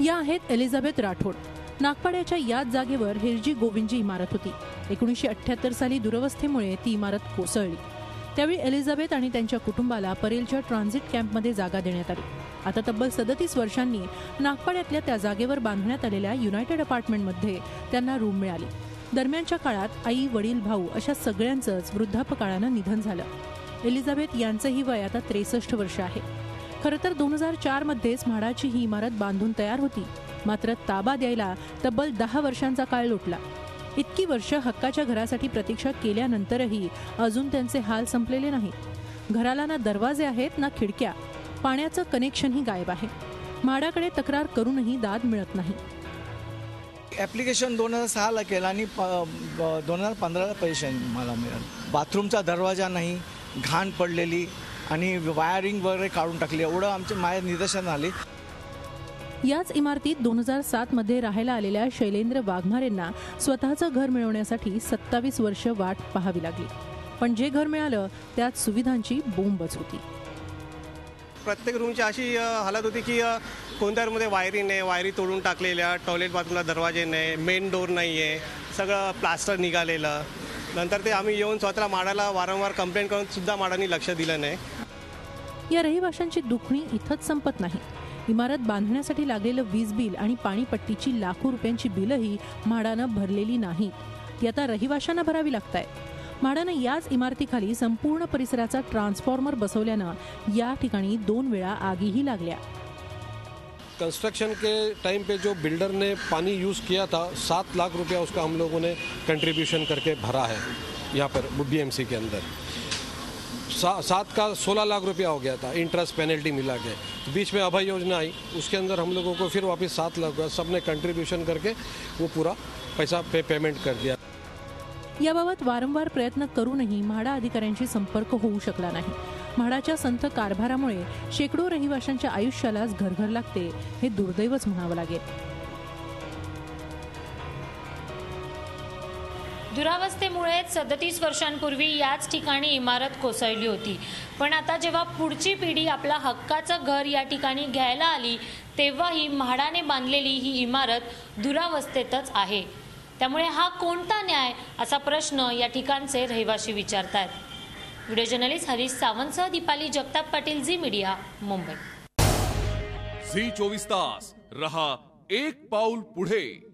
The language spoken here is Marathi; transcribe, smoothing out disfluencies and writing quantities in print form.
या आहेत एलिझाबेथ राठोड। नागपाड्याच्या याच जागेवर हिरजी गोविंदची इमारत होती। 1978 साली दुरवस्थेमुळे ती इमारत कोसळली। त्यावेळी एलिझाबेथ आणि त्यांच्या कुटुंबाला परेलच्या ट्रान्झिट कॅम्पमध्ये जागा देण्यात आली। आता तब्बल 37 वर्षांनी नागपाड्यातल्या त्या जागेवर बांधण्यात आलेल्या युनायटेड अपार्टमेंटमध्ये त्यांना रूम मिळाली। दरम्यानच्या काळात आई, वडील, भाऊ अशा सगळ्यांचंच वृद्धापकाळानं निधन झालं। एलिझाबेथ यांचंही वय आता 63 वर्ष आहे। खरं तर 2004 मध्येच म्हाडाची ही इमारत बांधून तयार होती, मात्र ताबा द्यायला तब्बल 10 वर्षांचा काळ लोटला। इतकी वर्ष हक्काच्या घरासाठी प्रतीक्षा केल्यानंतरही अजून त्यांचे हाल संपलेले नाहीत। घराला ना दरवाजे आहेत ना खिडक्या, पाण्याचं कनेक्शनही गायब आहे। म्हाडाकडे तक्रार करूनही दाद मिळत नाही। ॲप्लिकेशन 2006ला केलं आणि 2015ला पैसे मला मिळाले। बाथरूमचा दरवाजा नाही, घाण पडलेली आणि वायरिंग वगैरे काढून टाकली, एवढं आमच्या माझ्या निदर्शन आले। याच इमारतीत 2007 मध्ये राहायला आलेल्या शैलेंद्र वाघमारेंना स्वतःचं घर मिळवण्यासाठी 27 वर्ष वाट पाहावी लागली, पण जे घर मिळालं त्यात सुविधांची बोंबच होती। प्रत्येक रूमची अशी हालत होती की कोणत्या रूममध्ये वायरिंग नाही, वायरी तोडून टाकलेल्या, टॉयलेट बाथरूमला दरवाजे नाही, मेन डोर नाही आहे, सगळं प्लास्टर निघालेलं। नंतर ते आम्ही येऊन स्वतःला म्हाडाला वारंवार कंप्लेंट करून सुद्धा म्हाडाने लक्ष दिलं नाही। या रहिवाशांची दुखणी इथंच संपत नाही। इमारत बांधण्यासाठी लागलेलं वीज बिल आणि पाणीपट्टीची लाखो रुपयांची बिलही म्हाडानं भरलेली नाही, ती आता रहिवाशांना भरावी लागतायत। म्हाडानं याच इमारतीखाली संपूर्ण परिसराचा ट्रान्सफॉर्मर बसवल्यानं या ठिकाणी 2 वेळा आगीही लागल्या। कंस्ट्रक्शन के टाइम पे जो बिल्डर ने पानी यूज़ किया था, 7 लाख रुपया उसका हम लोगों ने कंट्रीब्यूशन करके भरा है यहाँ पर BMC के अंदर। 7 का 16 लाख रुपया हो गया था, इंटरेस्ट पेनल्टी मिला के। बीच में अभय योजना आई, उसके अंदर हम लोगों को फिर वापस 7 लाख सबने कंट्रीब्यूशन करके वो पूरा पैसा पेमेंट कर दिया। याबाबत वारंवार प्रयत्न करूनही म्हाडा अधिकाऱ्यांशी संपर्क होऊ शकला नाही। म्हाडाच्या संथ कारभारामुळे शेकडो रहिवाशांच्या आयुष्यालाच घरघर लागते, हे दुर्दैवच म्हणावं लागेल। दुरावस्थेमुळे 37 वर्षांपूर्वी याच ठिकाणी इमारत कोसळली होती, पण आता जेव्हा पुढची पिढी आपला हक्काचं घर या ठिकाणी घ्यायला आली, तेव्हाही म्हाडाने बांधलेली ही इमारत दुरावस्थेतच आहे। त्यामुळे हा कोणता न्याय असा प्रश्न या ठिकाणचे रहिवासी विचारतात। व्हिडिओ जर्नलिस्ट हरीश सावंतसह दीपाली जगताप पाटील, झी मीडिया, मुंबई। झी 24 तास रहा एक पाऊल पुढे।